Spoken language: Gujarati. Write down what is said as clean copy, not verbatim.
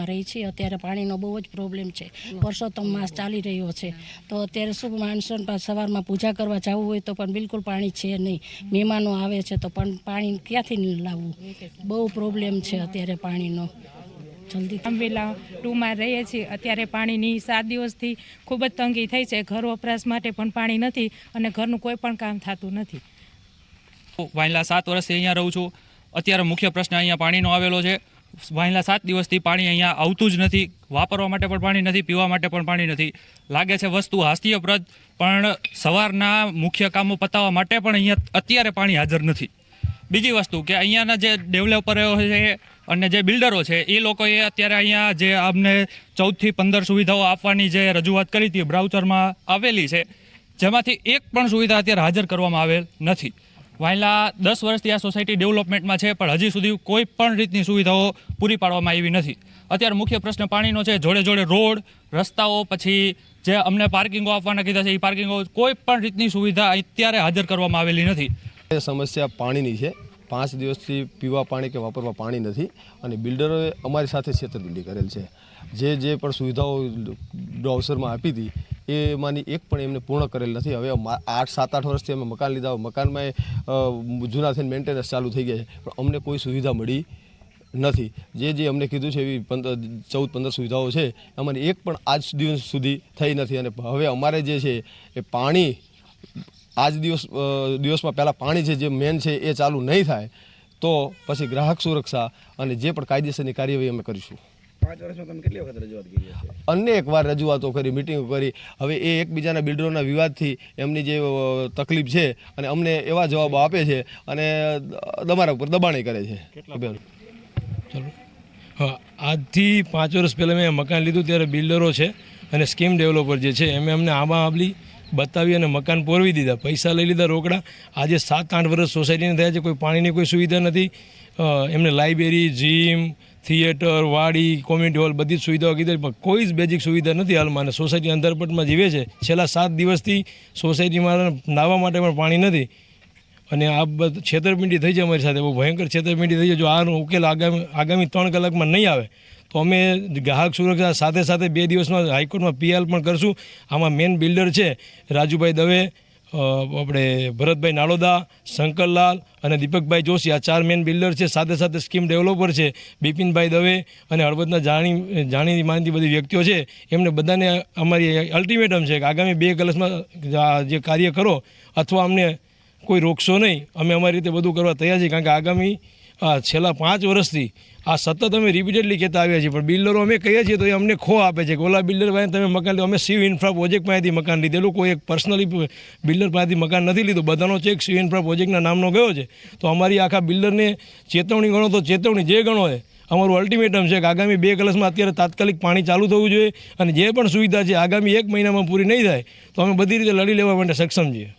વિસ્તારમાં રહી છીએ, અત્યારે પાણીનો બહુ જ પ્રોબ્લેમ છે। પરસોત્તમ માસ ચાલી રહ્યો છે, તો અત્યારે શું માણસોને સવારમાં પૂજા કરવા જવું હોય તો પણ બિલકુલ પાણી છે નહીં। મહેમાનો આવે છે તો પણ પાણી ક્યાંથી લાવવું, બહુ પ્રોબ્લેમ છે અત્યારે પાણીનો। આંબેલા 2માં રહીએ છીએ, અત્યારે પાણીની 7 દિવસથી ખૂબ જ તંગી થઈ છે। ઘર વપરાશ માટે પણ પાણી નથી અને ઘરનું કોઈ પણ કામ થતું નથી। વાંયલા 7 વર્ષથી અહીંયા રહું છું। અત્યારે મુખ્ય પ્રશ્ન અહીંયા પાણીનો આવેલો છે। વાંયલા 7 દિવસથી પાણી અહીંયા આવતું જ નથી। વાપરવા માટે પણ પાણી નથી, પીવા માટે પણ પાણી નથી। લાગે છે વસ્તુ હાસ્યપ્રદ, પણ સવારના મુખ્ય કામો પતાવવા માટે પણ અહીંયા અત્યારે પાણી હાજર નથી। બીજી વસ્તુ કે અહીંયાના જે ડેવલપરો છે અને જે બિલ્ડરો છે એ લોકોએ અત્યારે અહીંયા જે અમને 14 થી 15 સુવિધાઓ આપવાની જે રજૂઆત કરી હતી બ્રાઉચરમાં આવેલી છે, જેમાંથી એક પણ સુવિધા અત્યારે હાજર કરવામાં આવેલ નથી। વાંયલા 10 વર્ષથી આ સોસાયટી ડેવલપમેન્ટમાં છે, પણ હજી સુધી કોઈ પણ રીતની સુવિધાઓ પૂરી પાડવામાં આવી નથી। અત્યારે મુખ્ય પ્રશ્ન પાણીનો છે, જોડે જોડે રોડ, રસ્તાઓ, પછી જે અમને પાર્કિંગો આપવાના કીધા છે એ પાર્કિંગો, કોઈ પણ રીતની સુવિધા અત્યારે હાજર કરવામાં આવેલી નથી। સમસ્યા પાણીની છે। 5 દિવસથી પીવા પાણી કે વાપરવા પાણી નથી અને બિલ્ડરોએ અમારી સાથે છેતરપિંડી કરેલ છે। જે પણ સુવિધાઓ બ્રાઉચરમાં આપી હતી એમાંની એક પણ એમને પૂર્ણ કરેલ નથી। હવે 7-8 વર્ષથી અમે મકાન લીધા, મકાનમાં જૂના થઈને મેન્ટેનન્સ ચાલુ થઈ ગયા છે, પણ અમને કોઈ સુવિધા મળી નથી। જે અમને કીધું છે એવી 14-15 સુવિધાઓ છે, એમાંની એક પણ આજ દિવસ સુધી થઈ નથી। અને હવે અમારે જે છે એ પાણી આજ દિવસમાં પહેલાં પાણી છે જે મેન છે એ ચાલુ નહીં થાય તો પછી ગ્રાહક સુરક્ષા અને જે પણ કાયદેસરની કાર્યવાહી અમે કરીશું। 5 વર્ષમાં તમે કેટલી વખત રજૂઆત કરી હશે? અનેક વાર રજૂઆતો કરી, મિટિંગો કરી। હવે એ એકબીજાના બિલ્ડરોના વિવાદથી એમની જે તકલીફ છે અને અમને એવા જવાબો આપે છે અને તમારા ઉપર દબાણ કરે છે। ચલો, હા, આજથી 5 વર્ષ પહેલાં મેં મકાન લીધું ત્યારે બિલ્ડરો છે અને સ્કીમ ડેવલપર જે છે એમને અમને આમાં આબલી બતાવી અને મકાન પોરવી દીધા, પૈસા લઈ લીધા રોકડા। આજે 7-8 વર્ષ સોસાયટીને થયા છે, કોઈ પાણીની કોઈ સુવિધા નથી। એમને લાઇબ્રેરી, જીમ, થિયેટર, વાડી, કોમ્યુનિટી હોલ બધી જ સુવિધાઓ કીધી, પણ કોઈ જ બેઝિક સુવિધા નથી હાલમાં। અને સોસાયટી અંધરપટમાં જીવે છે। છેલ્લા 7 દિવસથી સોસાયટીમાં નાહવા માટે પણ પાણી નથી અને આ છેતરપિંડી થઈ છે અમારી સાથે, બહુ ભયંકર છેતરપિંડી થઈ છે। જો આનો ઉકેલ આગામી 3 કલાકમાં નહીં આવે તો અમે ગ્રાહક સુરક્ષા સાથે સાથે 2 દિવસમાં હાઈકોર્ટમાં પીએલ પણ કરશું। આમાં મેન બિલ્ડર છે રાજુભાઈ દવે, આપણે ભરતભાઈ નાળોદા, શંકરલાલ અને દીપકભાઈ જોશી, આ 4 મેન બિલ્ડર છે। સાથે સાથે સ્કીમ ડેવલપર છે બિપિનભાઈ દવે અને હળવદના જાણી માનતી બધી વ્યક્તિઓ છે। એમને બધાને અમારી અલ્ટિમેટમ છે કે આગામી 2 કલાકમાં જે કાર્ય કરો અથવા અમને કોઈ રોકશો નહીં। અમે અમારી રીતે બધું કરવા તૈયાર છીએ, કારણ કે આગામી છેલ્લા 5 વર્ષથી આ સતત અમે રિપીટેડલી કહેતા આવ્યા છીએ, પણ બિલ્ડરો અમે કહીએ છીએ તો એ અમને ખો આપે છે કે ઓલા બિલ્ડર પાસે તમે મકાન લીધું। અમે શિવ ઇન્ફ્રા પ્રોજેક્ટ પાસેથી મકાન લીધેલું, કોઈ એક પર્સનલી બિલ્ડર પાસેથી મકાન નથી લીધું। બધાનો ચેક શિવ ઇન્ફ્રા પ્રોજેક્ટના નામનો ગયો છે। તો અમારી આખા બિલ્ડરને ચેતવણી ગણો તો ચેતવણી જે ગણો છે, અમારું અલ્ટિમેટમ છે કે આગામી 2 કલાકમાં અત્યારે તાત્કાલિક પાણી ચાલુ થવું જોઈએ અને જે પણ સુવિધા છે આગામી 1 મહિનામાં પૂરી નહીં થાય તો અમે બધી રીતે લડી લેવા માટે સક્ષમ છીએ।